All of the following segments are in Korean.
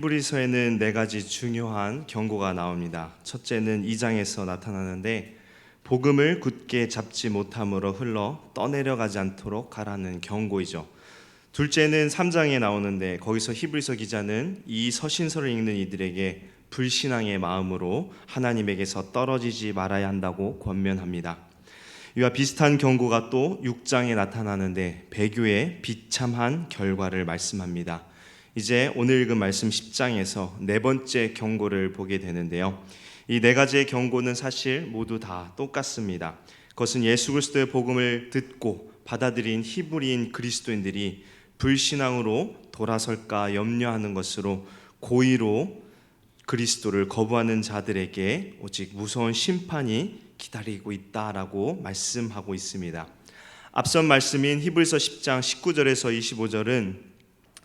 히브리서에는 네 가지 중요한 경고가 나옵니다. 첫째는 2장에서 나타나는데 복음을 굳게 잡지 못함으로 흘러 떠내려가지 않도록 가라는 경고이죠. 둘째는 3장에 나오는데 거기서 히브리서 기자는 이 서신서를 읽는 이들에게 불신앙의 마음으로 하나님에게서 떨어지지 말아야 한다고 권면합니다. 이와 비슷한 경고가 또 6장에 나타나는데 배교의 비참한 결과를 말씀합니다. 이제 오늘 읽은 말씀 10장에서 네 번째 경고를 보게 되는데요. 이 네 가지의 경고는 사실 모두 다 똑같습니다. 그것은 예수 그리스도의 복음을 듣고 받아들인 히브리인 그리스도인들이 불신앙으로 돌아설까 염려하는 것으로 고의로 그리스도를 거부하는 자들에게 오직 무서운 심판이 기다리고 있다라고 말씀하고 있습니다. 앞선 말씀인 히브리서 10장 19절에서 25절은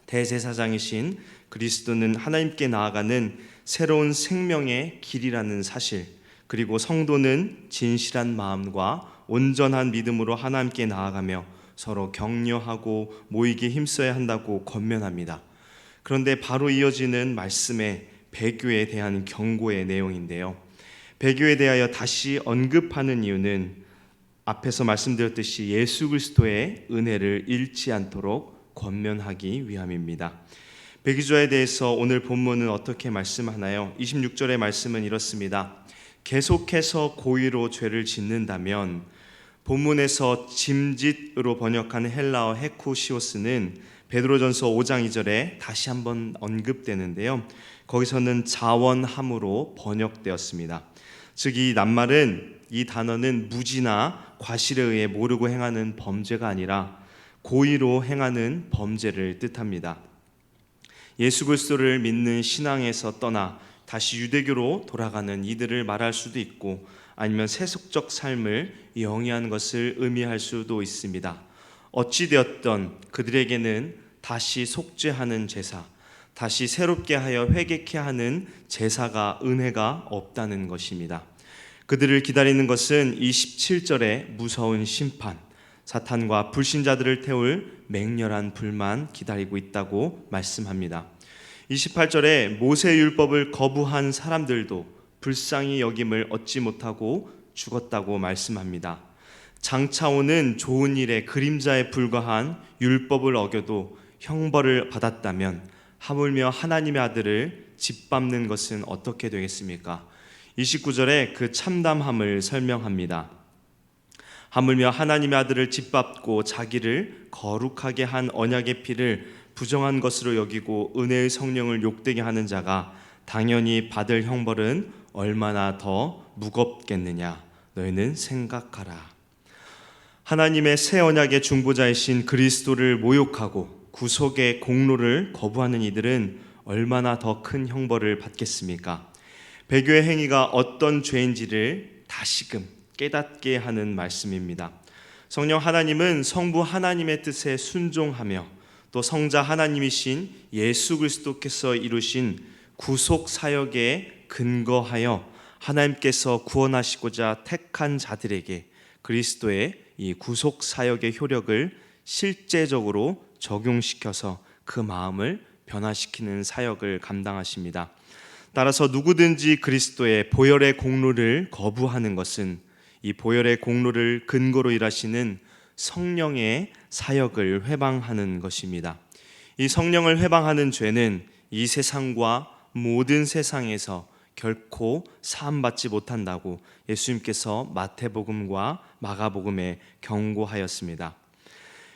대제사장이신 그리스도는 하나님께 나아가는 새로운 생명의 길이라는 사실, 그리고 성도는 진실한 마음과 온전한 믿음으로 하나님께 나아가며 서로 격려하고 모이게 힘써야 한다고 권면합니다. 그런데 바로 이어지는 말씀의 배교에 대한 경고의 내용인데요. 배교에 대하여 다시 언급하는 이유는 앞에서 말씀드렸듯이 예수 그리스도의 은혜를 잃지 않도록 권면하기 위함입니다. 배기주에 대해서 오늘 본문은 어떻게 말씀하나요? 26절의 말씀은 이렇습니다. 계속해서 고의로 죄를 짓는다면, 본문에서 짐짓으로 번역한 헬라어 헤쿠시오스는 베드로전서 5장 2절에 다시 한번 언급되는데요. 거기서는 자원함으로 번역되었습니다. 즉 이 낱말은, 이 단어는 무지나 과실에 의해 모르고 행하는 범죄가 아니라 고의로 행하는 범죄를 뜻합니다. 예수 그리스도를 믿는 신앙에서 떠나 다시 유대교로 돌아가는 이들을 말할 수도 있고, 아니면 세속적 삶을 영위한 것을 의미할 수도 있습니다. 어찌되었던 그들에게는 다시 속죄하는 제사, 다시 새롭게 하여 회개케 하는 제사가, 은혜가 없다는 것입니다. 그들을 기다리는 것은 27절의 무서운 심판, 사탄과 불신자들을 태울 맹렬한 불만 기다리고 있다고 말씀합니다. 28절에 모세율법을 거부한 사람들도 불쌍히 여김을 얻지 못하고 죽었다고 말씀합니다. 장차오는 좋은 일의 그림자에 불과한 율법을 어겨도 형벌을 받았다면 하물며 하나님의 아들을 짓밟는 것은 어떻게 되겠습니까? 29절에 그 참담함을 설명합니다. 하물며 하나님의 아들을 짓밟고 자기를 거룩하게 한 언약의 피를 부정한 것으로 여기고 은혜의 성령을 욕되게 하는 자가 당연히 받을 형벌은 얼마나 더 무겁겠느냐, 너희는 생각하라. 하나님의 새 언약의 중보자이신 그리스도를 모욕하고 구속의 공로를 거부하는 이들은 얼마나 더 큰 형벌을 받겠습니까? 배교의 행위가 어떤 죄인지를 다시금 깨닫게 하는 말씀입니다. 성령 하나님은 성부 하나님의 뜻에 순종하며 또 성자 하나님이신 예수 그리스도께서 이루신 구속 사역에 근거하여 하나님께서 구원하시고자 택한 자들에게 그리스도의 이 구속 사역의 효력을 실제적으로 적용시켜서 그 마음을 변화시키는 사역을 감당하십니다. 따라서 누구든지 그리스도의 보혈의 공로를 거부하는 것은 이 보혈의 공로를 근거로 일하시는 성령의 사역을 회방하는 것입니다. 이 성령을 회방하는 죄는 이 세상과 모든 세상에서 결코 사함받지 못한다고 예수님께서 마태복음과 마가복음에 경고하였습니다.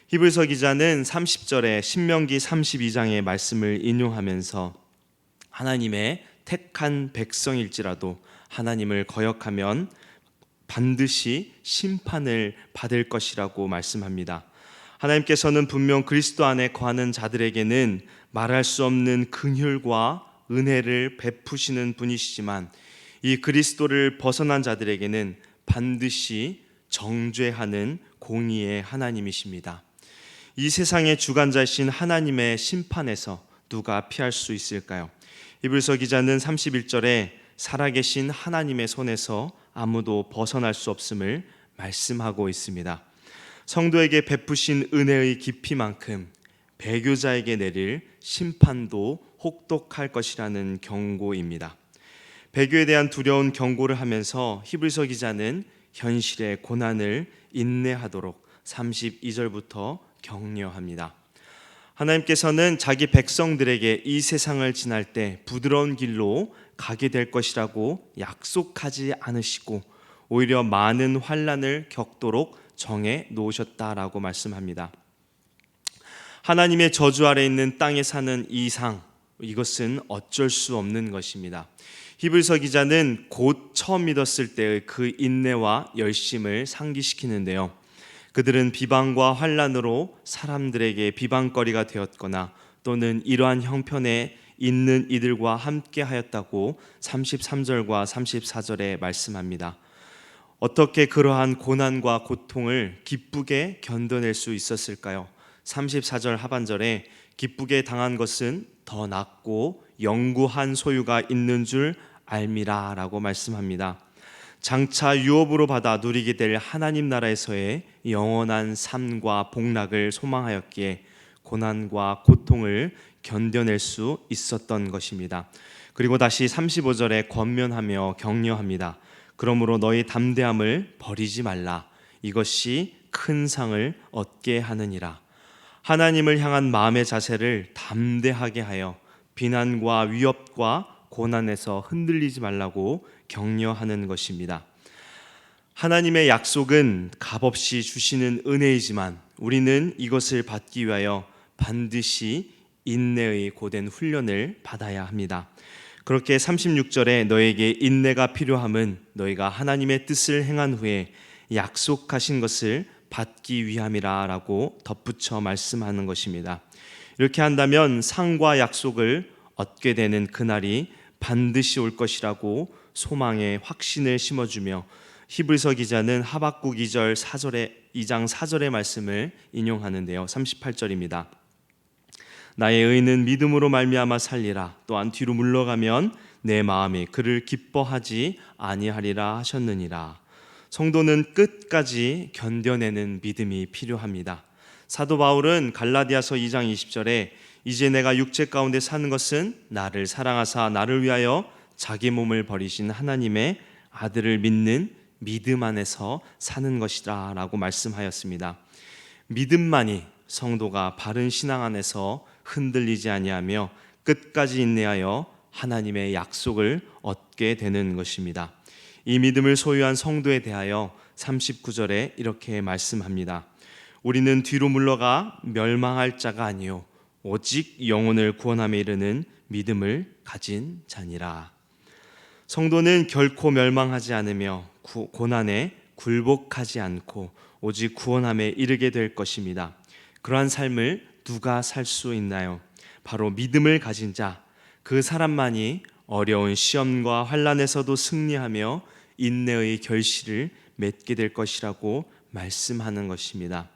히브리서 기자는 30절에 신명기 32장의 말씀을 인용하면서 하나님의 택한 백성일지라도 하나님을 거역하면 반드시 심판을 받을 것이라고 말씀합니다. 하나님께서는 분명 그리스도 안에 거하는 자들에게는 말할 수 없는 긍휼과 은혜를 베푸시는 분이시지만, 이 그리스도를 벗어난 자들에게는 반드시 정죄하는 공의의 하나님이십니다. 이 세상의 주관자이신 하나님의 심판에서 누가 피할 수 있을까요? 히브리서 기자는 31절에 살아계신 하나님의 손에서 아무도 벗어날 수 없음을 말씀하고 있습니다. 성도에게 베푸신 은혜의 깊이만큼 배교자에게 내릴 심판도 혹독할 것이라는 경고입니다. 배교에 대한 두려운 경고를 하면서 히브리서 기자는 현실의 고난을 인내하도록 32절부터 격려합니다. 하나님께서는 자기 백성들에게 이 세상을 지날 때 부드러운 길로 가게 될 것이라고 약속하지 않으시고 오히려 많은 환난을 겪도록 정해 놓으셨다라고 말씀합니다. 하나님의 저주 아래 있는 땅에 사는 이상, 이것은 어쩔 수 없는 것입니다. 히브리서 기자는 곧 처음 믿었을 때의 그 인내와 열심을 상기시키는데요. 그들은 비방과 환난으로 사람들에게 비방거리가 되었거나 또는 이러한 형편에 있는 이들과 함께 하였다고 33절과 34절에 말씀합니다. 어떻게 그러한 고난과 고통을 기쁘게 견뎌낼 수 있었을까요? 34절 하반절에 기쁘게 당한 것은 더 낫고 영구한 소유가 있는 줄 알미라 라고 말씀합니다. 장차 유업으로 받아 누리게 될 하나님 나라에서의 영원한 삶과 복락을 소망하였기에 고난과 고통을 견뎌낼 수 있었던 것입니다. 그리고 다시 35절에 권면하며 격려합니다. 그러므로 너희 담대함을 버리지 말라. 이것이 큰 상을 얻게 하느니라. 하나님을 향한 마음의 자세를 담대하게 하여 비난과 위협과 고난에서 흔들리지 말라고 격려하는 것입니다. 하나님의 약속은 값없이 주시는 은혜이지만 우리는 이것을 받기 위하여 반드시 인내의 고된 훈련을 받아야 합니다. 그렇게 36절에 너에게 인내가 필요함은 너희가 하나님의 뜻을 행한 후에 약속하신 것을 받기 위함이라 라고 덧붙여 말씀하는 것입니다. 이렇게 한다면 상과 약속을 얻게 되는 그날이 반드시 올 것이라고 소망의 확신을 심어주며 히브리서 기자는 하박국 2장 4절의 말씀을 인용하는데요. 38절입니다. 나의 의는 믿음으로 말미암아 살리라. 또한 뒤로 물러가면 내 마음이 그를 기뻐하지 아니하리라 하셨느니라. 성도는 끝까지 견뎌내는 믿음이 필요합니다. 사도 바울은 갈라디아서 2장 20절에 이제 내가 육체 가운데 사는 것은 나를 사랑하사 나를 위하여 자기 몸을 버리신 하나님의 아들을 믿는 믿음 안에서 사는 것이다 라고 말씀하였습니다. 믿음만이 성도가 바른 신앙 안에서 흔들리지 아니하며 끝까지 인내하여 하나님의 약속을 얻게 되는 것입니다. 이 믿음을 소유한 성도에 대하여 39절에 이렇게 말씀합니다. 우리는 뒤로 물러가 멸망할 자가 아니요 오직 영혼을 구원함에 이르는 믿음을 가진 자니라. 성도는 결코 멸망하지 않으며 고난에 굴복하지 않고 오직 구원함에 이르게 될 것입니다. 그러한 삶을 누가 살 수 있나요? 바로 믿음을 가진 자, 그 사람만이 어려운 시험과 환난에서도 승리하며 인내의 결실을 맺게 될 것이라고 말씀하는 것입니다.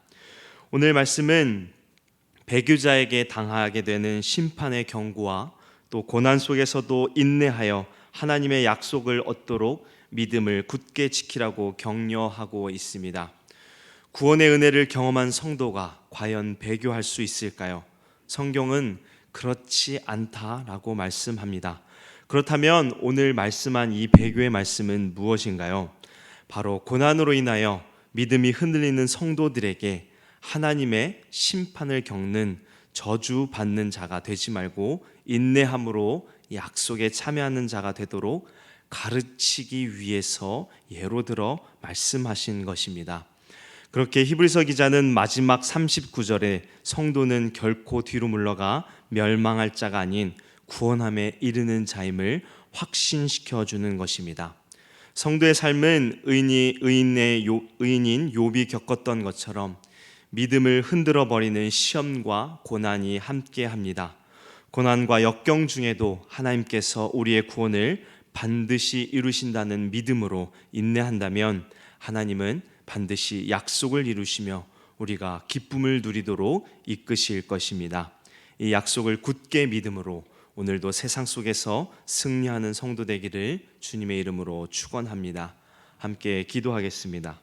오늘 말씀은 배교자에게 당하게 되는 심판의 경고와 또 고난 속에서도 인내하여 하나님의 약속을 얻도록 믿음을 굳게 지키라고 격려하고 있습니다. 구원의 은혜를 경험한 성도가 과연 배교할 수 있을까요? 성경은 그렇지 않다라고 말씀합니다. 그렇다면 오늘 말씀한 이 배교의 말씀은 무엇인가요? 바로 고난으로 인하여 믿음이 흔들리는 성도들에게 하나님의 심판을 겪는 저주받는 자가 되지 말고 인내함으로 약속에 참여하는 자가 되도록 가르치기 위해서 예로 들어 말씀하신 것입니다. 그렇게 히브리서 기자는 마지막 39절에 성도는 결코 뒤로 물러가 멸망할 자가 아닌 구원함에 이르는 자임을 확신시켜 주는 것입니다. 성도의 삶은 의인인 욥이 겪었던 것처럼 믿음을 흔들어 버리는 시험과 고난이 함께합니다. 고난과 역경 중에도 하나님께서 우리의 구원을 반드시 이루신다는 믿음으로 인내한다면 하나님은 반드시 약속을 이루시며 우리가 기쁨을 누리도록 이끄실 것입니다. 이 약속을 굳게 믿음으로 오늘도 세상 속에서 승리하는 성도 되기를 주님의 이름으로 축원합니다. 함께 기도하겠습니다.